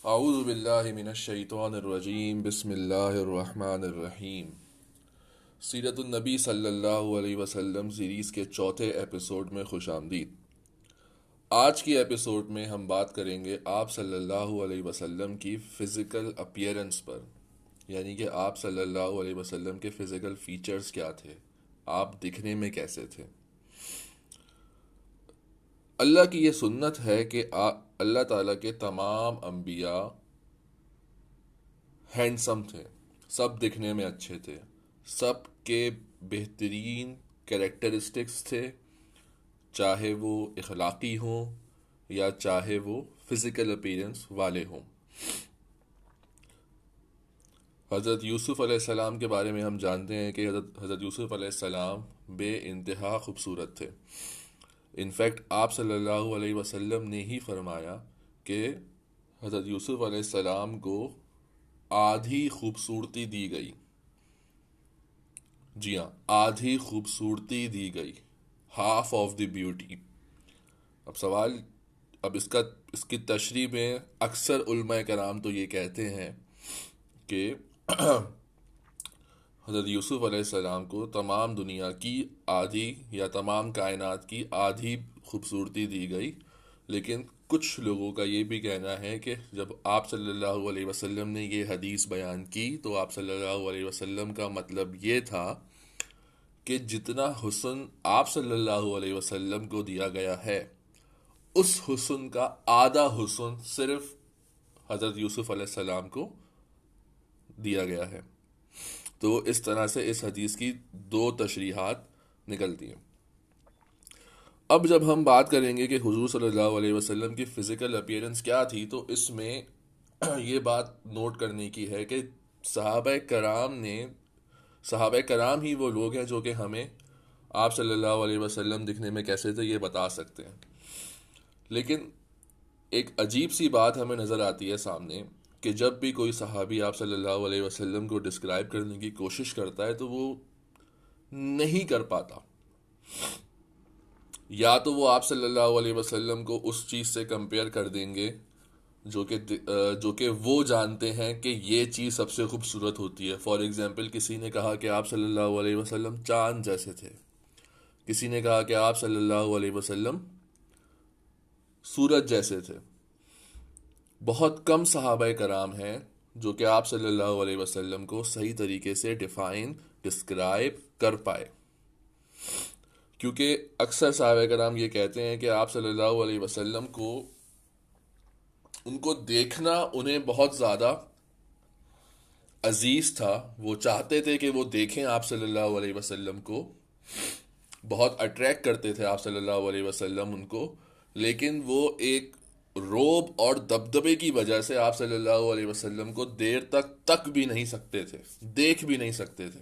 اعوذ باللہ من الشیطان الرجیم بسم اللہ الرحمن الرحیم۔ سیرت النبی صلی اللہ علیہ وسلم سیریز کے چوتھے ایپیسوڈ میں خوش آمدید۔ آج کی ایپیسوڈ میں ہم بات کریں گے آپ صلی اللہ علیہ وسلم کی فزیکل اپیرنس پر، یعنی کہ آپ صلی اللہ علیہ وسلم کے فزیکل فیچرز کیا تھے، آپ دکھنے میں کیسے تھے۔ اللہ کی یہ سنت ہے کہ اللہ تعالیٰ کے تمام انبیاء ہینڈسم تھے، سب دکھنے میں اچھے تھے، سب کے بہترین کریکٹرسٹکس تھے، چاہے وہ اخلاقی ہوں یا چاہے وہ فزیکل اپیرنس والے ہوں۔ حضرت یوسف علیہ السلام کے بارے میں ہم جانتے ہیں کہ حضرت یوسف علیہ السلام بے انتہا خوبصورت تھے۔ انفیکٹ آپ صلی اللہ علیہ وسلم نے ہی فرمایا کہ حضرت یوسف علیہ السلام کو آدھی خوبصورتی دی گئی۔ جی ہاں، آدھی خوبصورتی دی گئی، ہاف آف دی بیوٹی۔ اب سوال، اب اس کی تشریح میں اکثر علماء کرام تو یہ کہتے ہیں کہ حضرت یوسف علیہ السلام کو تمام دنیا کی آدھی یا تمام کائنات کی آدھی خوبصورتی دی گئی، لیکن کچھ لوگوں کا یہ بھی کہنا ہے کہ جب آپ صلی اللہ علیہ وسلم نے یہ حدیث بیان کی تو آپ صلی اللہ علیہ وسلم کا مطلب یہ تھا کہ جتنا حسن آپ صلی اللہ علیہ وسلم کو دیا گیا ہے، اس حسن کا آدھا حسن صرف حضرت یوسف علیہ السلام کو دیا گیا ہے۔ تو اس طرح سے اس حدیث کی دو تشریحات نکلتی ہیں۔ اب جب ہم بات کریں گے کہ حضور صلی اللہ علیہ وسلم کی فزیکل اپیرنس کیا تھی، تو اس میں یہ بات نوٹ کرنے کی ہے کہ صحابہ کرام ہی وہ لوگ ہیں جو کہ ہمیں آپ صلی اللہ علیہ وسلم دکھنے میں کیسے تھے یہ بتا سکتے ہیں۔ لیکن ایک عجیب سی بات ہمیں نظر آتی ہے سامنے کہ جب بھی کوئی صحابی آپ صلی اللہ علیہ وسلم کو ڈسکرائب کرنے کی کوشش کرتا ہے تو وہ نہیں کر پاتا۔ یا تو وہ آپ صلی اللہ علیہ وسلم کو اس چیز سے کمپیئر کر دیں گے جو کہ وہ جانتے ہیں کہ یہ چیز سب سے خوبصورت ہوتی ہے۔ فار ایگزامپل، کسی نے کہا کہ آپ صلی اللہ علیہ وسلم چاند جیسے تھے، کسی نے کہا کہ آپ صلی اللہ علیہ وسلم سورج جیسے تھے۔ بہت کم صحابہ کرام ہیں جو کہ آپ صلی اللہ علیہ وسلم کو صحیح طریقے سے ڈسکرائب کر پائے، کیونکہ اکثر صحابہ کرام یہ کہتے ہیں کہ آپ صلی اللہ علیہ وسلم کو ان کو دیکھنا انہیں بہت زیادہ عزیز تھا، وہ چاہتے تھے کہ وہ دیکھیں آپ صلی اللہ علیہ وسلم کو، بہت اٹریکٹ کرتے تھے آپ صلی اللہ علیہ وسلم ان کو، لیکن وہ ایک روب اور دبدبے کی وجہ سے آپ صلی اللہ علیہ وسلم کو دیر تک بھی نہیں سکتے تھے، دیکھ بھی نہیں سکتے تھے۔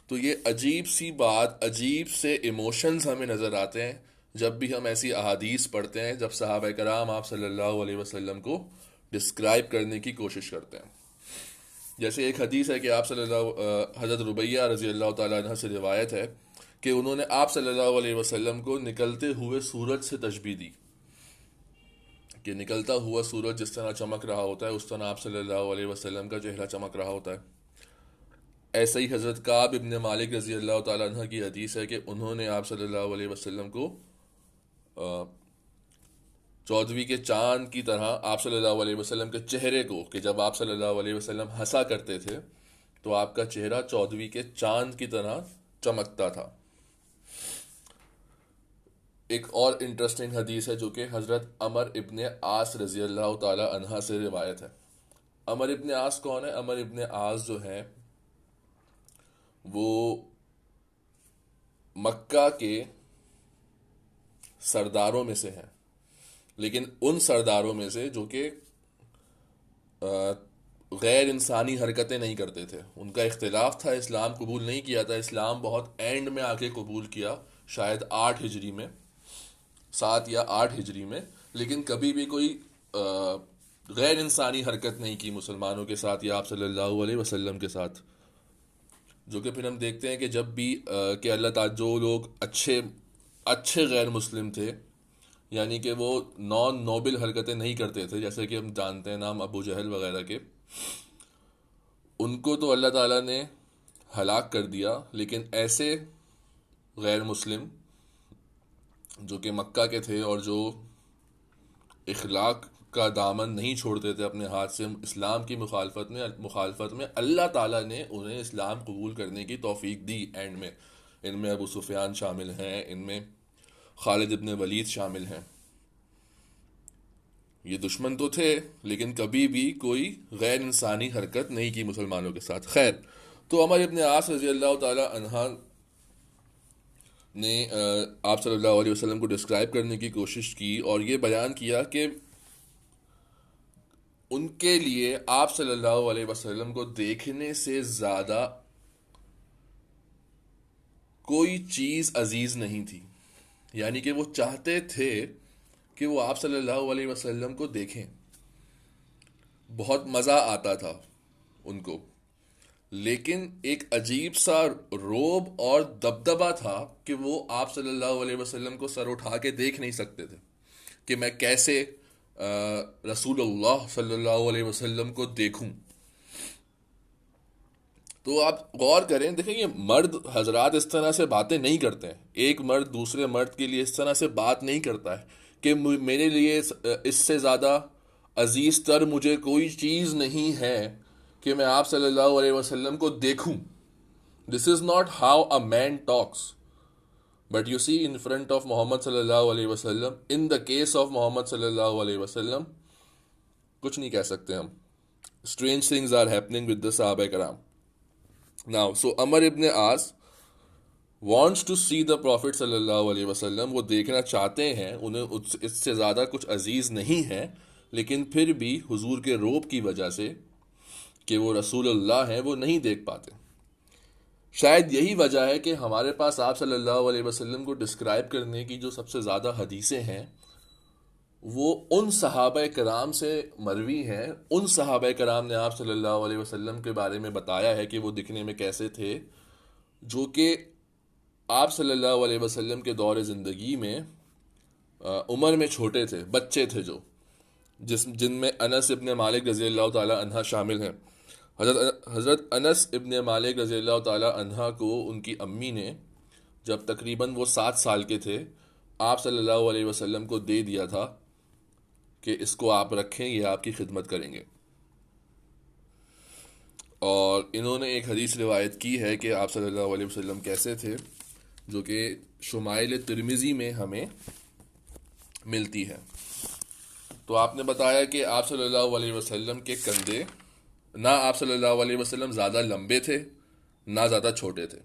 تو یہ عجیب سی بات، عجیب سے ایموشنز ہمیں نظر آتے ہیں جب بھی ہم ایسی احادیث پڑھتے ہیں جب صحابہ کرام آپ صلی اللہ علیہ وسلم کو ڈسکرائب کرنے کی کوشش کرتے ہیں۔ جیسے ایک حدیث ہے کہ آپ صلی اللہ حضرت ربیہ رضی اللہ تعالیٰ عنہ سے روایت ہے کہ انہوں نے آپ صلی اللہ علیہ وسلم کو نکلتے ہوئے سورج سے تشبیہ دی، کہ نکلتا ہوا سورج جس طرح چمک رہا ہوتا ہے اس طرح آپ صلی اللہ علیہ وسلم کا چہرہ چمک رہا ہوتا ہے۔ ایسے ہی حضرت کعب ابن مالک رضی اللہ تعالیٰ عنہ کی حدیث ہے کہ انہوں نے آپ صلی اللہ علیہ وسلم کو چودھویں کے چاند کی طرح آپ صلی اللہ علیہ وسلم کے چہرے کو، کہ جب آپ صلی اللہ علیہ وسلم ہنسا کرتے تھے تو آپ کا چہرہ چودھویں کے چاند کی طرح چمکتا تھا۔ ایک اور انٹرسٹنگ حدیث ہے جو کہ حضرت عمر ابن عاص رضی اللہ تعالی عنہ سے روایت ہے۔ عمر ابن عاص کون ہے؟ عمر ابن عاص جو ہے وہ مکہ کے سرداروں میں سے ہیں، لیکن ان سرداروں میں سے جو کہ غیر انسانی حرکتیں نہیں کرتے تھے۔ ان کا اختلاف تھا، اسلام قبول نہیں کیا تھا، اسلام بہت اینڈ میں آ کے قبول کیا، شاید 8 ہجری میں، 7 یا 8 ہجری میں، لیکن کبھی بھی کوئی غیر انسانی حرکت نہیں کی مسلمانوں کے ساتھ یا آپ صلی اللہ علیہ وسلم کے ساتھ۔ جو کہ پھر ہم دیکھتے ہیں کہ جب بھی کہ اللہ تعالیٰ جو لوگ اچھے غیر مسلم تھے یعنی کہ وہ نان نوبل حرکتیں نہیں کرتے تھے، جیسے کہ ہم جانتے ہیں نام ابو جہل وغیرہ کے. ان کو تو اللہ تعالیٰ نے ہلاک کر دیا، لیکن ایسے غیر مسلم جو کہ مکہ کے تھے اور جو اخلاق کا دامن نہیں چھوڑتے تھے اپنے ہاتھ سے اسلام کی مخالفت میں اللہ تعالیٰ نے انہیں اسلام قبول کرنے کی توفیق دی اینڈ میں. ان میں ابو سفیان شامل ہیں، ان میں خالد ابن ولید شامل ہیں. یہ دشمن تو تھے لیکن کبھی بھی کوئی غیر انسانی حرکت نہیں کی مسلمانوں کے ساتھ. خیر، تو عمر ابن عاص رضی اللہ تعالی عنہ نے آپ صلی اللہ علیہ وسلم کو ڈسکرائب کرنے کی کوشش کی اور یہ بیان کیا کہ ان کے لیے آپ صلی اللہ علیہ وسلم کو دیکھنے سے زیادہ کوئی چیز عزیز نہیں تھی. یعنی کہ وہ چاہتے تھے کہ وہ آپ صلی اللہ علیہ وسلم کو دیکھیں، بہت مزہ آتا تھا ان کو، لیکن ایک عجیب سا روب اور دبدبا تھا کہ وہ آپ صلی اللہ علیہ وسلم کو سر اٹھا کے دیکھ نہیں سکتے تھے کہ میں کیسے رسول اللہ صلی اللہ علیہ وسلم کو دیکھوں. تو آپ غور کریں، دیکھیں یہ مرد حضرات اس طرح سے باتیں نہیں کرتے ہیں. ایک مرد دوسرے مرد کے لیے اس طرح سے بات نہیں کرتا ہے کہ میرے لیے اس سے زیادہ عزیز تر مجھے کوئی چیز نہیں ہے کہ میں آپ صلی اللہ علیہ وسلم کو دیکھوں. This is not how a man talks. But you see in front of Muhammad صلی اللہ علیہ وسلم، ان دا کیس آف محمد صلی اللہ علیہ وسلم، کچھ نہیں کہہ سکتے ہم. Strange things are happening with the صحابہ کرام. Now, so Amr ibn As wants to see the Prophet صلی اللہ علیہ وسلم. وہ دیکھنا چاہتے ہیں، انہیں اس سے زیادہ کچھ عزیز نہیں ہے، لیکن پھر بھی حضور کے روب کی وجہ سے کہ وہ رسول اللہ ہیں وہ نہیں دیکھ پاتے. شاید یہی وجہ ہے کہ ہمارے پاس آپ صلی اللہ علیہ وسلم کو ڈسکرائب کرنے کی جو سب سے زیادہ حدیثیں ہیں وہ ان صحابہ کرام سے مروی ہیں. ان صحابہ کرام نے آپ صلی اللہ علیہ وسلم کے بارے میں بتایا ہے کہ وہ دکھنے میں کیسے تھے، جو کہ آپ صلی اللہ علیہ وسلم کے دور زندگی میں عمر میں چھوٹے تھے، بچے تھے، جن میں انس ابن مالک رضی اللہ تعالی عنہ شامل ہیں. حضرت انس ابن مالک رضی اللہ تعالی عنہ کو ان کی امی نے جب تقریباً وہ 7 سال کے تھے آپ صلی اللہ علیہ وسلم کو دے دیا تھا کہ اس کو آپ رکھیں، یہ آپ کی خدمت کریں گے. اور انہوں نے ایک حدیث روایت کی ہے کہ آپ صلی اللہ علیہ وسلم کیسے تھے، جو کہ شمائل ترمذی میں ہمیں ملتی ہے. تو آپ نے بتایا کہ آپ صلی اللہ علیہ وسلم کے کندھے، نہ آپ صلی اللہ علیہ وسلم زیادہ لمبے تھے نہ زیادہ چھوٹے تھے،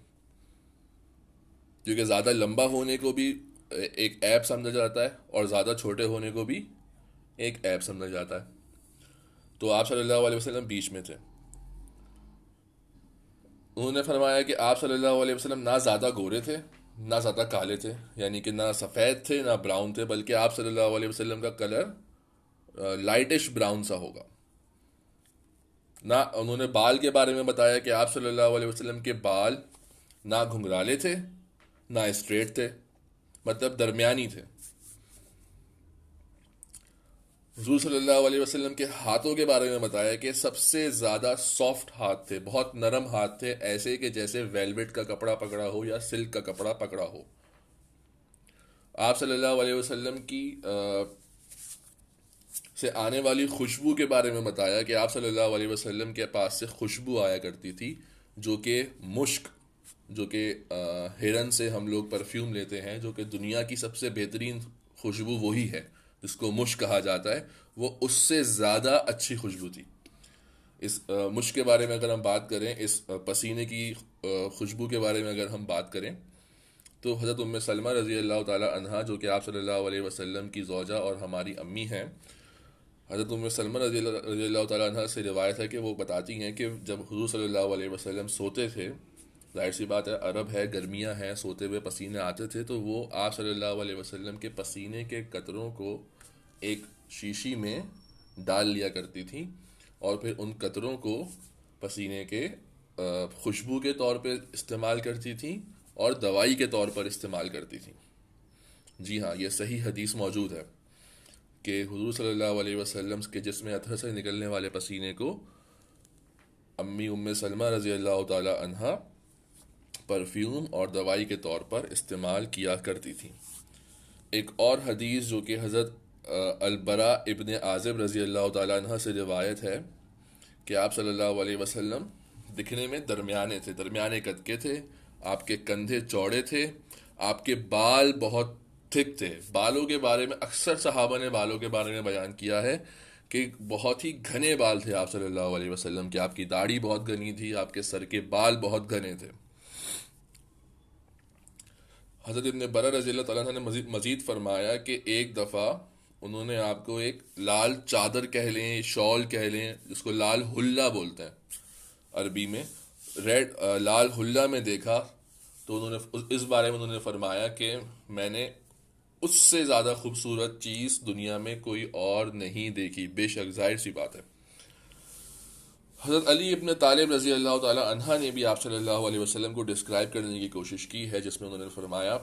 کیونکہ زیادہ لمبا ہونے کو بھی ایک عیب سمجھا جاتا ہے اور زیادہ چھوٹے ہونے کو بھی ایک عیب سمجھا جاتا ہے. تو آپ صلی اللہ علیہ وسلم بیچ میں تھے. انہوں نے فرمایا کہ آپ صلی اللہ علیہ وسلم نہ زیادہ گورے تھے نہ زیادہ کالے تھے، یعنی کہ نہ سفید تھے نہ براؤن تھے، بلکہ آپ صلی اللہ علیہ وسلم کا کلر لائٹش براؤن سا ہوگا. نہ انہوں نے بال کے بارے میں بتایا کہ آپ صلی اللہ علیہ وسلم کے بال نہ گھنگرالے تھے نہ اسٹریٹ تھے، مطلب درمیانی تھے. حضور صلی اللہ علیہ وسلم کے ہاتھوں کے بارے میں بتایا کہ سب سے زیادہ سافٹ ہاتھ تھے، بہت نرم ہاتھ تھے، ایسے کہ جیسے ویلویٹ کا کپڑا پکڑا ہو یا سلک کا کپڑا پکڑا ہو. آپ صلی اللہ علیہ وسلم کی سے آنے والی خوشبو کے بارے میں بتایا کہ آپ صلی اللہ علیہ وسلم کے پاس سے خوشبو آیا کرتی تھی، جو کہ مشک، جو کہ ہرن سے ہم لوگ پرفیوم لیتے ہیں، جو کہ دنیا کی سب سے بہترین خوشبو وہی ہے جس کو مشک کہا جاتا ہے، وہ اس سے زیادہ اچھی خوشبو تھی. اس مشک کے بارے میں اگر ہم بات کریں، اس پسینے کی خوشبو کے بارے میں اگر ہم بات کریں، تو حضرت ام سلمہ رضی اللہ تعالی عنہا، جو کہ آپ صلی اللہ علیہ وسلم کی زوجہ اور ہماری امی ہیں، حضرت ام سلمہ رضی اللہ تعالی عنہ سے روایت ہے کہ وہ بتاتی ہیں کہ جب حضور صلی اللہ علیہ وسلم سوتے تھے، ظاہر سی بات ہے عرب ہے، گرمیاں ہیں، سوتے ہوئے پسینے آتے تھے، تو وہ آپ صلی اللہ علیہ وسلم کے پسینے کے قطروں کو ایک شیشی میں ڈال لیا کرتی تھیں اور پھر ان قطروں کو پسینے کے خوشبو کے طور پہ استعمال کرتی تھیں اور دوائی کے طور پر استعمال کرتی تھیں. جی ہاں، یہ صحیح حدیث موجود ہے کہ حضور صلی اللہ علیہ وسلم کے جسم اطہر سے نکلنے والے پسینے کو امی سلمہ رضی اللہ تعالی عنہا پرفیوم اور دوائی کے طور پر استعمال کیا کرتی تھیں۔ ایک اور حدیث جو کہ حضرت البراء ابن عازب رضی اللہ تعالیٰ عنہ سے روایت ہے کہ آپ صلی اللہ علیہ وسلم دکھنے میں درمیانے تھے، درمیانے قد کے تھے، آپ کے کندھے چوڑے تھے، آپ کے بال بہت تھک تھے۔ بالوں کے بارے میں اکثر صحابہ نے بالوں کے بارے میں بیان کیا ہے کہ بہت ہی گھنے بال تھے آپ صلی اللہ علیہ وسلم کے، آپ کی داڑھی بہت گھنی تھی، آپ کے سر کے بال بہت گھنے تھے۔ حضرت ابن برہ رضی اللہ تعالیٰ عنہ نے مزید فرمایا کہ ایک دفعہ انہوں نے آپ کو ایک لال چادر کہہ لیں، شال کہہ لیں، جس کو لال حلہ بولتے ہیں عربی میں، لال حلہ میں دیکھا تو انہوں نے اس بارے میں انہوں نے فرمایا کہ میں نے اس سے زیادہ خوبصورت چیز دنیا میں کوئی اور نہیں دیکھی۔ بے شک ظاہر سی بات ہے۔ حضرت علی ابن طالب رضی اللہ تعالی عنہ نے بھی آپ صلی اللہ علیہ وسلم کو ڈسکرائب کرنے کی کوشش کی ہے، جس میں انہوں نے فرمایا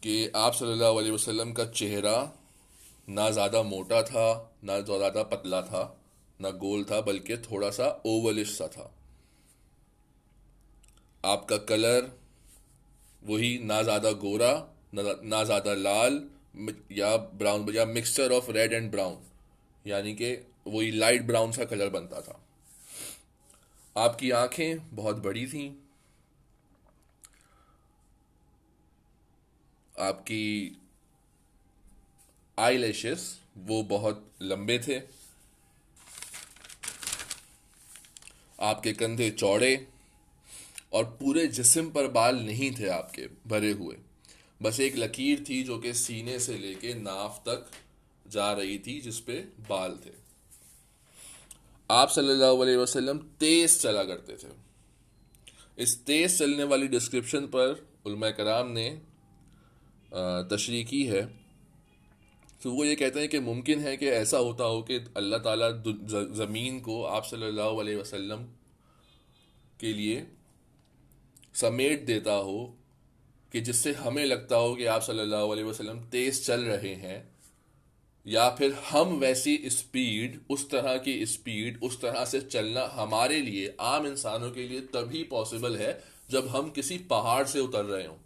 کہ آپ صلی اللہ علیہ وسلم کا چہرہ نہ زیادہ موٹا تھا، نہ زیادہ پتلا تھا، نہ گول تھا، بلکہ تھوڑا سا اوولش سا تھا۔ آپ کا کلر وہی نہ زیادہ گورا، نہ زیادہ لال یا براؤن، یا mixture of red and brown, یعنی کہ وہی لائٹ براؤن سا کلر بنتا تھا۔ آپ کی آنکھیں بہت بڑی تھیں، آپ کی آئی لیشز وہ بہت لمبے تھے، آپ کے کندھے چوڑے، اور پورے جسم پر بال نہیں تھے آپ کے بھرے ہوئے، بس ایک لکیر تھی جو کہ سینے سے لے کے ناف تک جا رہی تھی جس پہ بال تھے۔ آپ صلی اللہ علیہ وسلم تیز چلا کرتے تھے۔ اس تیز چلنے والی ڈسکرپشن پر علماء کرام نے تشریح کی ہے، تو وہ یہ کہتے ہیں کہ ممکن ہے کہ ایسا ہوتا ہو کہ اللہ تعالیٰ زمین کو آپ صلی اللہ علیہ وسلم کے لیے سمیٹ دیتا ہو کہ جس سے ہمیں لگتا ہو کہ آپ صلی اللہ علیہ وسلم تیز چل رہے ہیں، یا پھر ہم ویسی اسپیڈ، اس طرح کی اسپیڈ، اس طرح سے چلنا ہمارے لیے، عام انسانوں کے لیے تبھی پاسبل ہے جب ہم کسی پہاڑ سے اتر رہے ہوں،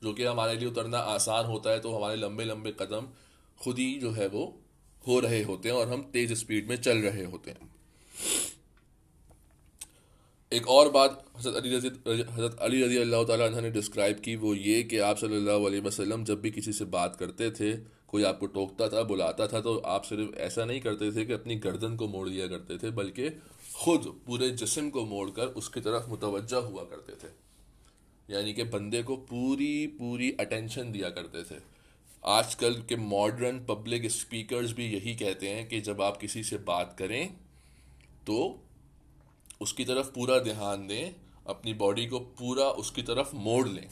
جو کہ ہمارے لیے اترنا آسان ہوتا ہے، تو ہمارے لمبے لمبے قدم خود ہی جو ہے وہ ہو رہے ہوتے ہیں اور ہم تیز اسپیڈ میں چل رہے ہوتے ہیں۔ ایک اور بات حضرت علی رضی اللہ تعالیٰ عنہ نے ڈسکرائب کی، وہ یہ کہ آپ صلی اللہ علیہ وسلم جب بھی کسی سے بات کرتے تھے، کوئی آپ کو ٹوکتا تھا، بلاتا تھا، تو آپ صرف ایسا نہیں کرتے تھے کہ اپنی گردن کو موڑ دیا کرتے تھے، بلکہ خود پورے جسم کو موڑ کر اس کی طرف متوجہ ہوا کرتے تھے، یعنی کہ بندے کو پوری اٹینشن دیا کرتے تھے۔ آج کل کے ماڈرن پبلک اسپیکرز بھی یہی کہتے ہیں کہ جب آپ کسی سے بات کریں تو اس کی طرف پورا دھیان دیں، اپنی باڈی کو پورا اس کی طرف موڑ لیں۔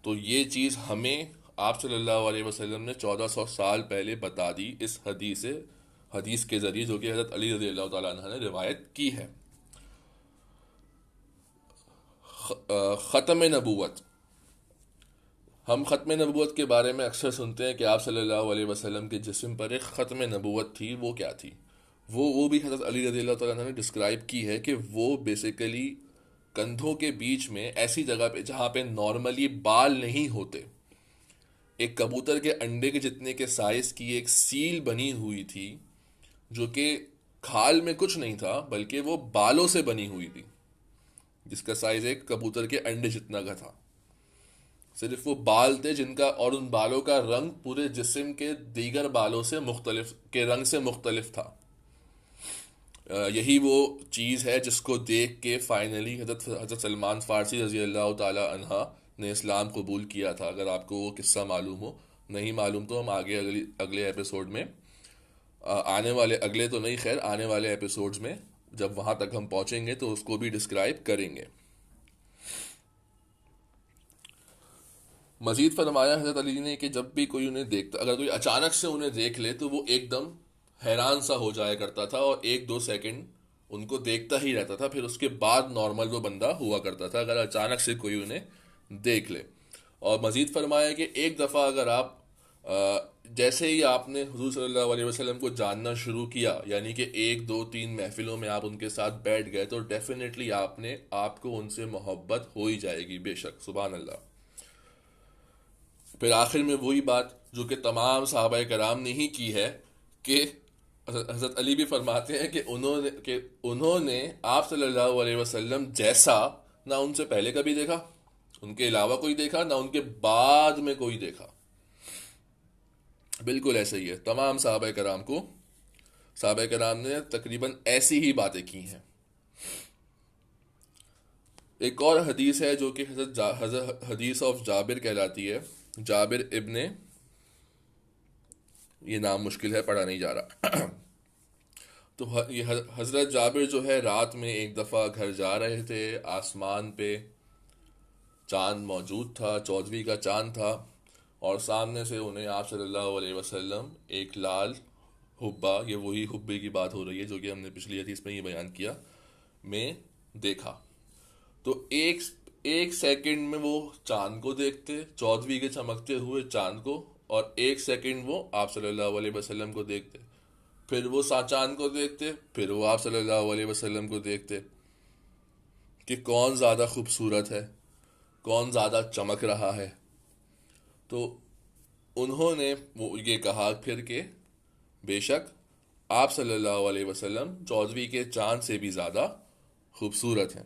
تو یہ چیز ہمیں آپ صلی اللہ علیہ وسلم نے 1400 سال پہلے بتا دی اس حدیث کے ذریعے، جو کہ حضرت علی رضی اللہ تعالیٰ عنہ نے روایت کی ہے۔ ختم نبوت، ہم ختم نبوت کے بارے میں اکثر سنتے ہیں کہ آپ صلی اللہ علیہ وسلم کے جسم پر ایک ختم نبوت تھی۔ وہ کیا تھی؟ وہ بھی حضرت علی رضی اللہ تعالیٰ عنہ نے ڈسکرائب کی ہے کہ وہ بیسیکلی کندھوں کے بیچ میں ایسی جگہ پہ جہاں پہ نارملی بال نہیں ہوتے، ایک کبوتر کے انڈے کے جتنے کے سائز کی ایک سیل بنی ہوئی تھی، جو کہ کھال میں کچھ نہیں تھا بلکہ وہ بالوں سے بنی ہوئی تھی، جس کا سائز ایک کبوتر کے انڈے جتنا کا تھا۔ صرف وہ بال تھے جن کا، اور ان بالوں کا رنگ پورے جسم کے دیگر بالوں سے مختلف تھا۔ یہی وہ چیز ہے جس کو دیکھ کے فائنلی حضرت سلمان فارسی رضی اللہ تعالی عنہ نے اسلام قبول کیا تھا۔ اگر آپ کو وہ قصہ معلوم ہو، نہیں معلوم تو ہم آگے اگلے ایپیسوڈ میں آنے والے ایپیسوڈز میں جب وہاں تک ہم پہنچیں گے تو اس کو بھی ڈسکرائب کریں گے۔ مزید فرمایا حضرت علی نے کہ جب بھی کوئی انہیں دیکھتا، اگر کوئی اچانک سے انہیں دیکھ لے تو وہ ایک دم حیران سا ہو جایا کرتا تھا، اور 1-2 سیکنڈ ان کو دیکھتا ہی رہتا تھا، پھر اس کے بعد نارمل وہ بندہ ہوا کرتا تھا اگر اچانک سے کوئی انہیں دیکھ لے۔ اور مزید فرمایا کہ ایک دفعہ اگر آپ جیسے ہی آپ نے حضور صلی اللہ علیہ وسلم کو جاننا شروع کیا، یعنی کہ ایک دو تین محفلوں میں آپ ان کے ساتھ بیٹھ گئے، تو ڈیفینیٹلی آپ کو ان سے محبت ہو ہی جائے گی، بے شک، سبحان اللہ۔ پھر آخر میں وہی بات جو کہ تمام صحابہ کرام نے ہی کی ہے، کہ حضرت علی بھی فرماتے ہیں کہ انہوں نے آپ صلی اللہ علیہ وسلم جیسا نہ ان سے پہلے کبھی دیکھا، ان کے علاوہ کوئی دیکھا، نہ ان کے بعد میں کوئی دیکھا۔ بالکل ایسا ہی ہے، تمام صحابہ کرام نے تقریباً ایسی ہی باتیں کی ہیں۔ ایک اور حدیث ہے جو کہ حضرت حدیث آف جابر کہلاتی ہے، جابر ابن، یہ نام مشکل ہے پڑھا نہیں جا رہا۔ تو یہ حضرت جابر جو ہے رات میں ایک دفعہ گھر جا رہے تھے، آسمان پہ چاند موجود تھا، 14ویں کا چاند تھا، اور سامنے سے انہیں آپ صلی اللہ علیہ وسلم ایک لال حبہ، یہ وہی حبے کی بات ہو رہی ہے جو کہ ہم نے پچھلی حدیث میں یہ بیان کیا، میں دیکھا۔ تو ایک سیکنڈ میں وہ چاند کو دیکھتے، 14ویں کے چمکتے ہوئے چاند کو، اور ایک سیکنڈ وہ آپ صلی اللہ علیہ وسلم کو دیکھتے، پھر وہ چاند کو دیکھتے، پھر وہ آپ صلی اللہ علیہ وسلم کو دیکھتے، کہ کون زیادہ خوبصورت ہے، کون زیادہ چمک رہا ہے۔ تو انہوں نے وہ یہ کہا پھر کہ بے شک آپ صلی اللہ علیہ وسلم 14ویں کے چاند سے بھی زیادہ خوبصورت ہیں۔